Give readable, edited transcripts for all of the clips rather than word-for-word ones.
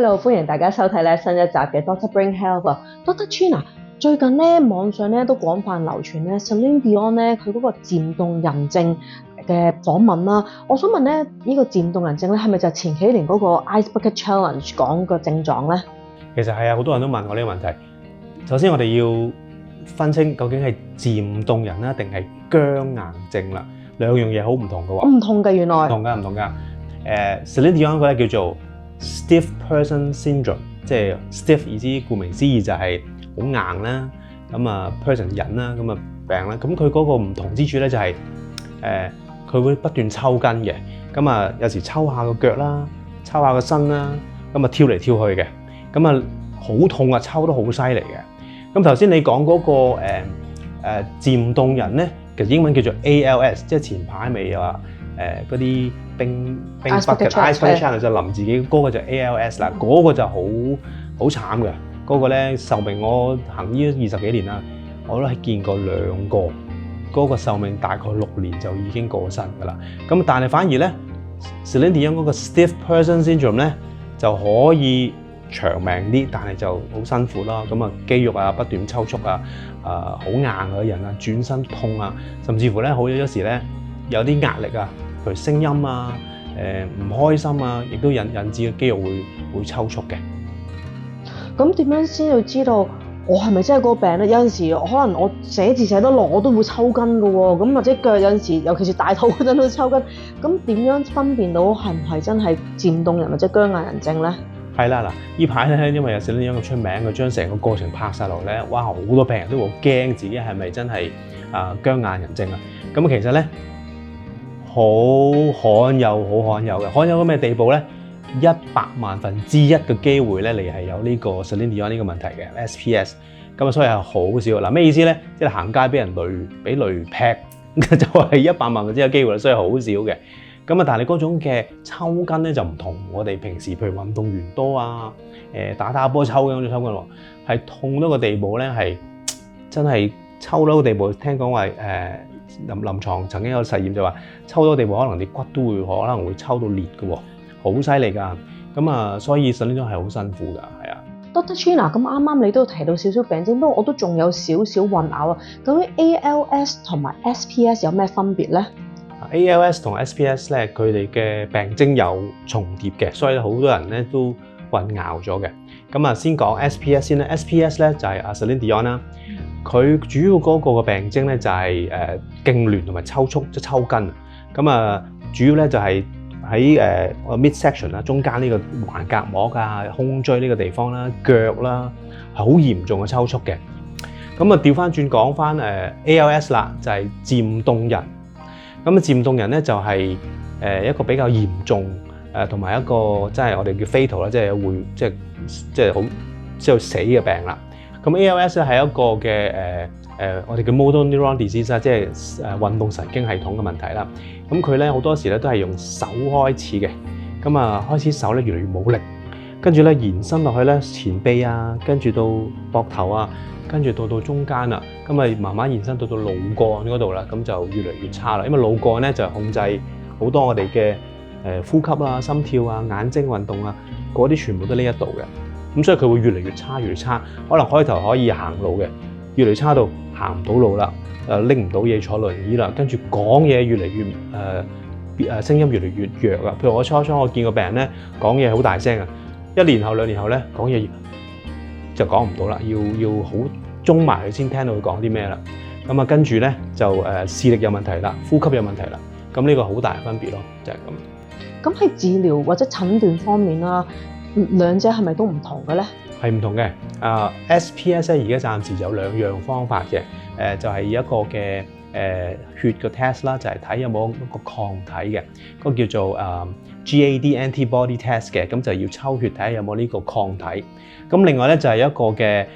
Hello， 歡迎大家收睇新一集嘅 Dr. Brain Health 啊 ，Dr. Chin 啊，最近咧網上咧都廣泛流傳咧 Celine Dion 咧佢嗰個漸凍人症嘅訪問啦。我想問咧，呢個漸凍人症咧係咪就係前幾年嗰個 Ice Bucket Challenge 講個症狀咧？其實係啊，好多人都問我呢個問題。首先我哋要分清究竟係漸凍人啦，定係僵硬症啦，兩樣嘢好唔同嘅喎。唔同嘅原來。唔同㗎。Celine Dion 嗰咧叫做 Stiff Person Syndrome， 即係 stiff 意思，顧名思義就係好硬啦。咁啊 person 人啦，咁啊病啦。咁佢嗰個唔同之處咧就係佢會不斷抽筋嘅。咁啊有時抽下個腳啦，抽下個身啦，咁啊跳嚟跳去嘅。咁啊好痛啊，抽得好犀利嘅。咁頭先你講嗰個漸凍人咧，其實英文叫做 ALS， 即係前排咪有話嗰啲冰 bucket ice bucket challenge 就淋自己嗰個就 ALS 啦，嗰個就好慘嘅。嗰個咧壽命我行醫20幾年啦，我都係見過2個，嗰個壽命大概6年就已經過身㗎啦。咁但係反而咧 Celine Dion 嗰個 stiff person syndrome 咧就可以長命啲，但係就好辛苦啦。咁啊肌肉啊不斷抽搐啊，好硬嘅人啊，轉身痛啊，甚至乎咧好有時咧有啲壓力啊，譬如聲音啊，唔開心啊，亦都引致嘅肌肉會抽搐嘅。咁點樣先要知道我係咪真係嗰個病咧？有陣時可能我寫字寫得耐，我都會抽筋㗎喎。咁或者腳有陣時，尤其是大肚嗰陣都抽筋。咁點樣分辨到係唔係真係漸凍人或者僵硬人症咧？係啦，嗱，呢排咧，因為有 Celine Dion咁出名，佢將成個過程拍晒落咧，哇！好多病人都好驚自己係咪真係僵硬人症啊？咁其實咧好罕有嘅，罕有到咩地步咧？100萬分之一嘅機會咧，你係有呢個 Celine Dion 呢個問題嘅 SPS。咁啊，所以係好少。嗱，咩意思咧？即係行街俾人俾雷劈，就係100萬分之一嘅機會啦，所以好少嘅。咁啊，但係你嗰種嘅抽筋咧就唔同我哋平時，譬如運動員多啊，打波抽筋嗰種抽筋喎，係痛到個地步咧，係真係抽到個地步。聽講話臨床曾經有實驗就話，抽到個地步可能啲骨都會可能會抽到裂嘅喎，好犀利㗎。咁啊，所以實呢種係好辛苦㗎，係啊。Dr. Chin 咁啱啱你都提到少少病徵，不過我都仲有少少混淆啊。究竟 ALS 同埋 SPS 有咩分別咧？ALS 同 SPS 咧，佢哋嘅病徵有重疊嘅，所以好多人咧都混淆咗嘅。咁啊，先講 SPS 先啦。SPS 咧就係Celine Dion啦，佢主要嗰個嘅病徵咧就係痙攣同埋抽搐，即係抽筋。咁啊，主要咧就係喺mid section 啦，中間呢個橫膈膜啊、胸椎呢個地方啦、腳啦，係好嚴重嘅抽搐嘅。咁啊，調翻轉講翻ALS 啦，就係漸凍人。咁啊，漸凍人咧就係一個比較嚴重同埋一個即係我哋叫 fatal 啦，即係會即係好即係死嘅病啦。咁 ALS 咧係一個嘅我哋叫 motor neuron disease 啦，即係運動神經系統嘅問題啦。咁佢咧好多時咧都係用手開始嘅，咁啊開始手咧越嚟越冇力，跟住咧延伸落去咧前臂啊，跟住到膊頭啊。跟住到中間啦，咁啊慢慢延伸到腦幹嗰度啦，咁就越嚟越差啦。因為腦幹咧就控制好多我哋嘅呼吸啦、心跳啊、眼睛運動啊，嗰啲全部都呢一度嘅。咁所以佢會越嚟越差，越嚟越差。可能開頭可以行路嘅，越嚟越差到行唔到路啦，拎唔到嘢坐輪椅啦，跟住講嘢越嚟越聲音越嚟越弱啊。譬如我初我見個病人咧講嘢好大聲啊，1年後2年後咧講嘢就講唔到啦，要好中埋佢先聽到佢講啲咩啦。咁啊，跟住咧就視力有問題啦，呼吸有問題啦。咁呢個好大分別咯，就係咁。咁喺治療或者診斷方面啦，兩者係咪都唔同嘅咧？係唔同嘅。SPS 咧而家暫時有2樣方法嘅，就係一個嘅血嘅 test 啦，就係睇有冇一個抗體嘅，嗰個叫做GAD antibody test 嘅，咁就要抽血睇下有冇呢個抗體。咁另外咧就係一個嘅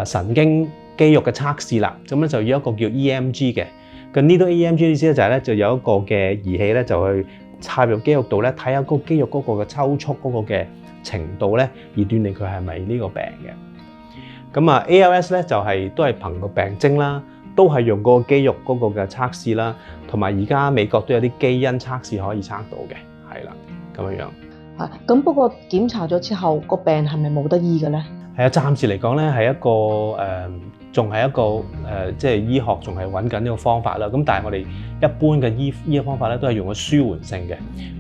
神經肌肉嘅測試啦，咁咧就要一個叫 EMG 嘅。個 needle EMG 意思咧就係咧就有一個嘅儀器咧就去插入肌肉度咧睇下嗰個肌肉嗰個嘅抽搐嗰個嘅程度咧，而斷定佢係咪呢個病嘅。咁啊 ALS 咧就係都係憑個病徵啦，都係用嗰個肌肉嗰個嘅測試啦，同埋而家美國都有啲基因測試可以測到嘅，係啦，咁樣樣。咁不過檢查咗之後，個病係咪冇得醫嘅咧？係啊，暫時嚟講咧係一個仲係一個即係醫學仲係揾緊呢個方法啦。咁但係我哋一般嘅醫方法咧都係用個舒緩性嘅，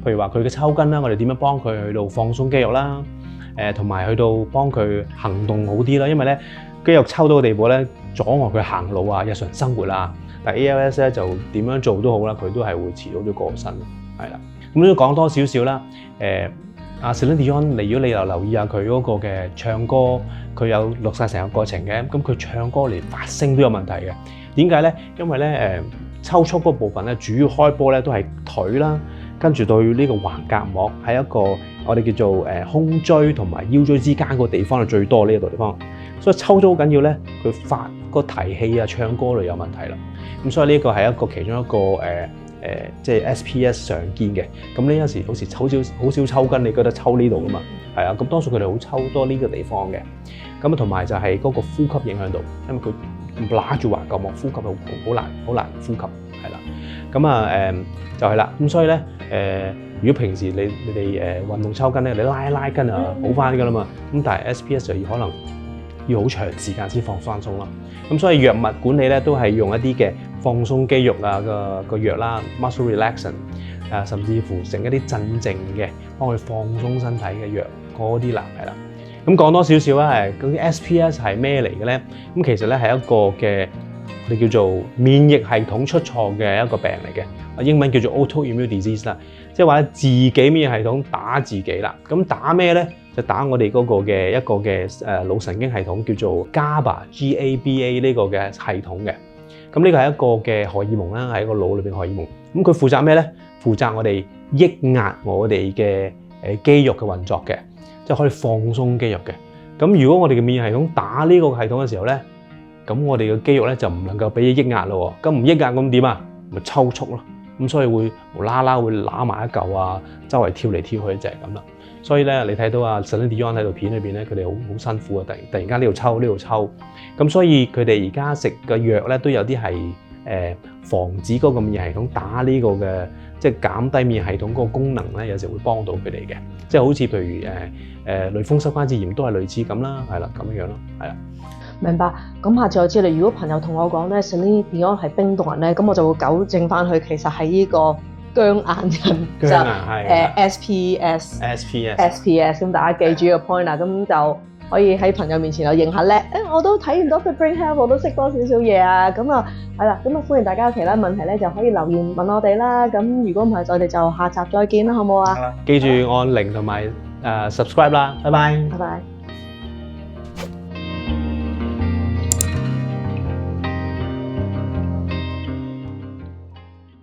譬如話佢嘅抽筋啦，我哋點樣幫佢去到放鬆肌肉啦，同埋去到幫佢行動好啲啦。因為咧肌肉抽到嘅地步咧，阻礙佢行路啊、日常生活啦。但係 ALS 咧就點樣做都好啦，佢都係會遲早都過身，係啦。咁都講多少少啦，阿 Celine Dion，如果你又留意下佢嗰個嘅唱歌，佢有錄晒成個過程嘅，咁佢唱歌連發聲都有問題嘅。點解咧？因為咧抽搐嗰部分咧，主要開波咧都係腿啦，跟住到呢個橫膈膜喺一個我哋叫做胸椎同埋腰椎之間個地方係最多呢一個地方，所以抽搐好緊要咧，佢發個提氣啊、唱歌類有問題啦。咁所以呢個係一個其中一個即係 SPS 常見嘅。咁呢有時好少抽筋，你覺得抽呢度噶嘛？係啊，咁多數佢哋好抽多呢個地方嘅。咁啊，同埋就係嗰個呼吸影響到，因為佢揦住橫膈膜呼吸好難呼吸，係啦。咁啊就係啦。咁所以咧如果平時你哋運動抽筋咧，你拉筋啊好翻㗎啦嘛。咁但係 SPS 就可能要好長時間先放鬆啦。咁所以藥物管理咧都係用一啲嘅放鬆肌肉啊個藥啦 ，muscle relaxant 甚至乎成一啲鎮靜嘅，幫佢放鬆身體嘅藥嗰啲啦，係啦。咁講多少少啦，究竟 SPS 係咩嚟嘅咧？咁其實咧係一個嘅我哋叫做免疫系統出錯嘅一個病嚟嘅，英文叫做 autoimmune disease 啦，即係話自己免疫系統打自己啦。咁打咩咧？就打我哋嗰個嘅一個嘅腦神經系統叫做 GABA 呢個嘅系統嘅。咁呢個係一個嘅荷爾蒙啦，係一個腦裏邊荷爾蒙。咁佢負責咩咧？負責我哋抑壓我哋嘅肌肉嘅運作嘅，即係可以放鬆肌肉嘅。咁如果我哋嘅免疫系統打呢個系統嘅時候咧，咁我哋嘅肌肉咧就唔能夠俾抑壓咯。咁唔抑壓咁點啊？咪抽搐咯。咁所以會無啦啦會揦埋一嚿啊，周圍跳嚟跳去就係咁啦。所以咧，你睇到啊 Celine Dion 喺度片裏邊咧，佢哋好辛苦啊！突然間呢度抽呢度抽，咁所以佢哋而家食嘅藥咧都有啲係防止嗰個免疫系統打呢個嘅，即係減低免疫系統嗰個功能咧，有時會幫到佢哋嘅。即係好似譬如類風濕關節炎都係類似咁啦，係啦咁樣咯，係啦。明白。咁下次我知啦。如果朋友同我講咧 Celine Dion 係冰凍人咧，咁我就會糾正翻佢，其實係呢個僵硬人，就SPS。咁大家記住個 point 啦，咁就可以喺朋友面前又認下叻。我都睇唔到佢 Brain Health，我都識多少少嘢啊。咁啊係啦，咁啊歡迎大家有其他問題咧，就可以留言問我哋啦。咁如果唔係，我哋就下集再見啦，好唔好啊？記住按鈴同埋subscribe啦，拜拜。拜拜。